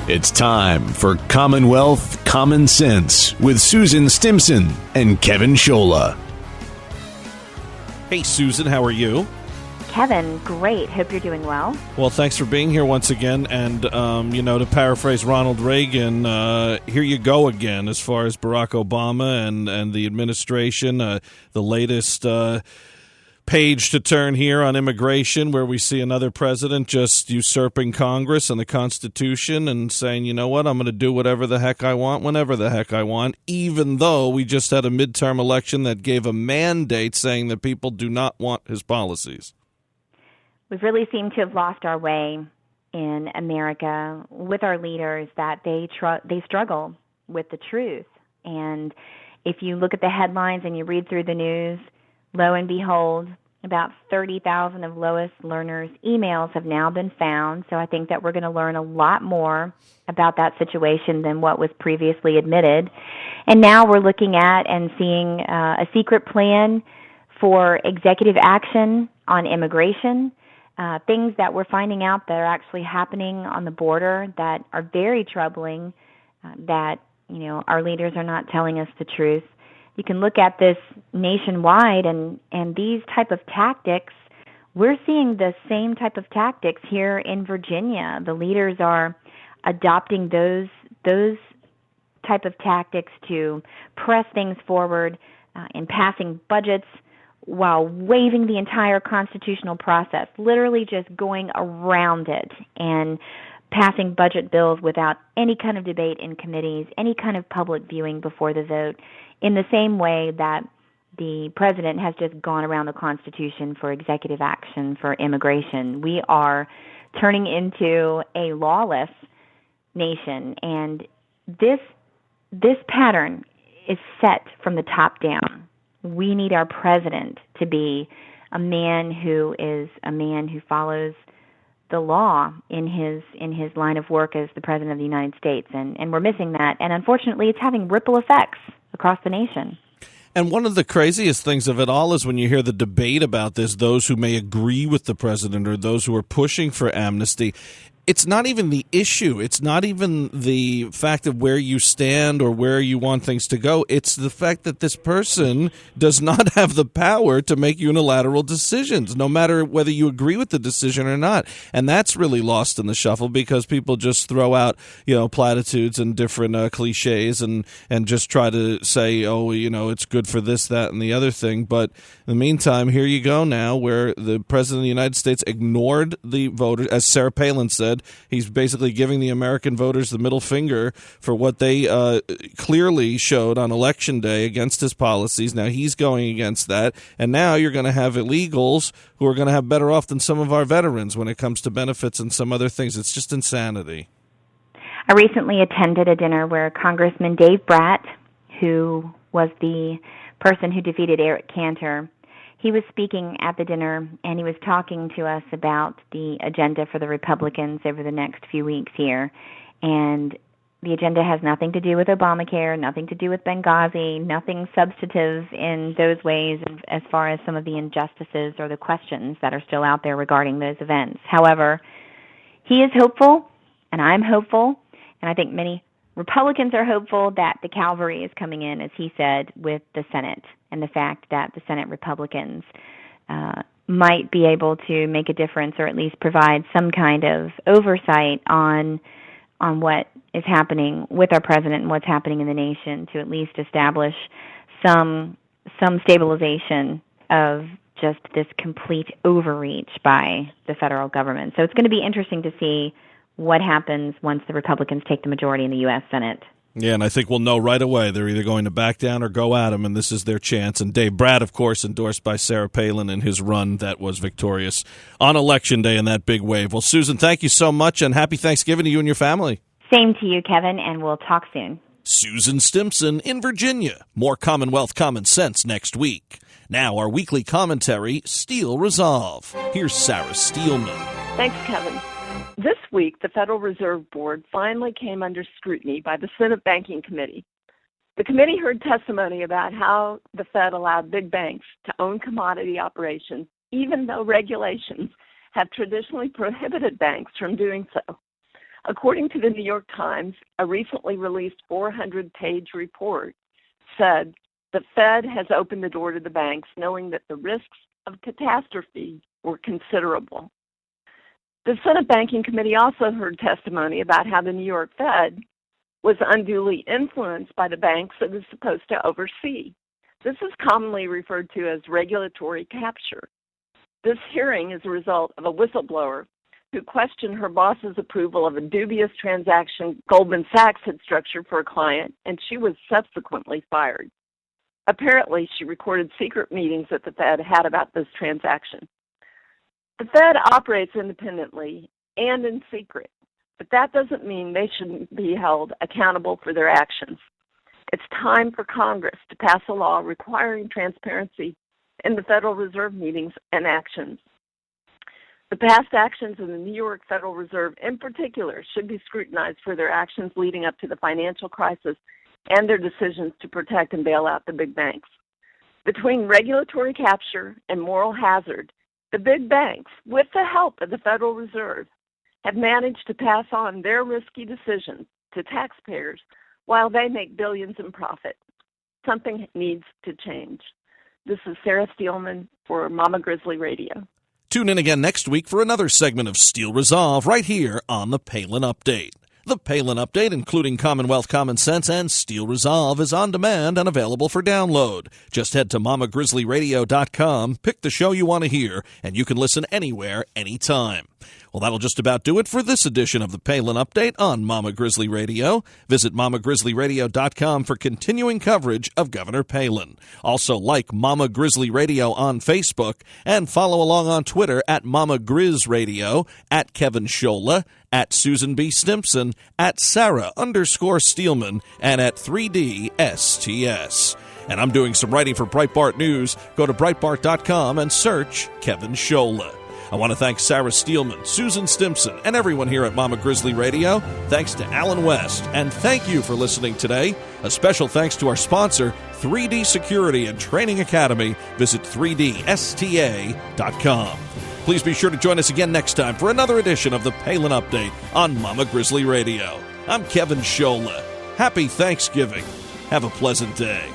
It's time for Commonwealth Common Sense with Susan Stimson and Kevin Scholla. Hey, Susan, how are you? Kevin, great. Hope you're doing well. Well, thanks for being here once again. And, to paraphrase Ronald Reagan, here you go again as far as Barack Obama and the administration, the latest page to turn here on immigration, where we see another president just usurping Congress and the Constitution and saying, you know what, I'm going to do whatever the heck I want, whenever the heck I want, even though we just had a midterm election that gave a mandate saying that people do not want his policies. We've really seemed to have lost our way in America with our leaders, that they struggle with the truth. And if you look at the headlines and you read through the news, lo and behold, about 30,000 of lowest learners' emails have now been found. So I think that we're going to learn a lot more about that situation than what was previously admitted. And now we're looking at and seeing a secret plan for executive action on immigration, things that we're finding out that are actually happening on the border that are very troubling, that our leaders are not telling us the truth. You can look at this nationwide, and these type of tactics, we're seeing the same type of tactics here in Virginia. The leaders are adopting those type of tactics to press things forward in passing budgets while waiving the entire constitutional process, literally just going around it and passing budget bills without any kind of debate in committees, any kind of public viewing before the vote, in the same way that the president has just gone around the Constitution for executive action for immigration. We are turning into a lawless nation, and this pattern is set from the top down. We need our president to be a man who follows the law in his line of work as the President of the United States, and we're missing that. And unfortunately, it's having ripple effects across the nation. And one of the craziest things of it all is when you hear the debate about this, those who may agree with the president or those who are pushing for amnesty, it's not even the issue. It's not even the fact of where you stand or where you want things to go. It's the fact that this person does not have the power to make unilateral decisions, no matter whether you agree with the decision or not. And that's really lost in the shuffle because people just throw out, platitudes and different cliches and just try to say, it's good for this, that, and the other thing. But in the meantime, here you go now where the president of the United States ignored the voters, as Sarah Palin said. He's basically giving the American voters the middle finger for what they clearly showed on Election Day against his policies. Now he's going against that, and now you're going to have illegals who are going to have better off than some of our veterans when it comes to benefits and some other things. It's just insanity. I recently attended a dinner where Congressman Dave Bratt, who was the person who defeated Eric Cantor, he was speaking at the dinner, and he was talking to us about the agenda for the Republicans over the next few weeks here. And the agenda has nothing to do with Obamacare, nothing to do with Benghazi, nothing substantive in those ways as far as some of the injustices or the questions that are still out there regarding those events. However, he is hopeful, and I'm hopeful, and I think many Republicans are hopeful that the cavalry is coming in, as he said, with the Senate, and the fact that the Senate Republicans might be able to make a difference or at least provide some kind of oversight on what is happening with our president and what's happening in the nation, to at least establish some stabilization of just this complete overreach by the federal government. So it's going to be interesting to see what happens once the Republicans take the majority in the U.S. Senate. Yeah, and I think we'll know right away. They're either going to back down or go at him, and this is their chance. And Dave Bratt, of course, endorsed by Sarah Palin in his run that was victorious on Election Day in that big wave. Well, Susan, thank you so much, and happy Thanksgiving to you and your family. Same to you, Kevin, and we'll talk soon. Susan Stimson in Virginia. More Commonwealth Common Sense next week. Now, our weekly commentary, Steel Resolve. Here's Sarah Steelman. Thanks, Kevin. This week, the Federal Reserve Board finally came under scrutiny by the Senate Banking Committee. The committee heard testimony about how the Fed allowed big banks to own commodity operations, even though regulations have traditionally prohibited banks from doing so. According to the New York Times, a recently released 400-page report said the Fed has opened the door to the banks, knowing that the risks of catastrophe were considerable. The Senate Banking Committee also heard testimony about how the New York Fed was unduly influenced by the banks it was supposed to oversee. This is commonly referred to as regulatory capture. This hearing is a result of a whistleblower who questioned her boss's approval of a dubious transaction Goldman Sachs had structured for a client, and she was subsequently fired. Apparently, she recorded secret meetings that the Fed had about this transaction. The Fed operates independently and in secret, but that doesn't mean they shouldn't be held accountable for their actions. It's time for Congress to pass a law requiring transparency in the Federal Reserve meetings and actions. The past actions of the New York Federal Reserve in particular should be scrutinized for their actions leading up to the financial crisis and their decisions to protect and bail out the big banks. Between regulatory capture and moral hazard, the big banks, with the help of the Federal Reserve, have managed to pass on their risky decisions to taxpayers while they make billions in profit. Something needs to change. This is Sarah Steelman for Mama Grizzly Radio. Tune in again next week for another segment of Steel Resolve right here on the Palin Update. The Palin Update, including Commonwealth Common Sense and Steel Resolve, is on demand and available for download. Just head to mamagrizzlyradio.com, pick the show you want to hear, and you can listen anywhere, anytime. Well, that'll just about do it for this edition of the Palin Update on Mama Grizzly Radio. Visit mamagrizzlyradio.com for continuing coverage of Governor Palin. Also, like Mama Grizzly Radio on Facebook and follow along on Twitter at Mama Grizz Radio, at Kevin Scholla, at Susan B. Stimpson, at Sarah_Steelman, and at 3DSTS. And I'm doing some writing for Breitbart News. Go to Breitbart.com and search Kevin Scholla. I want to thank Sarah Steelman, Susan Stimpson, and everyone here at Mama Grizzly Radio. Thanks to Alan West, and thank you for listening today. A special thanks to our sponsor, 3D Security and Training Academy. Visit 3dsta.com. Please be sure to join us again next time for another edition of the Palin Update on Mama Grizzly Radio. I'm Kevin Scholla. Happy Thanksgiving. Have a pleasant day.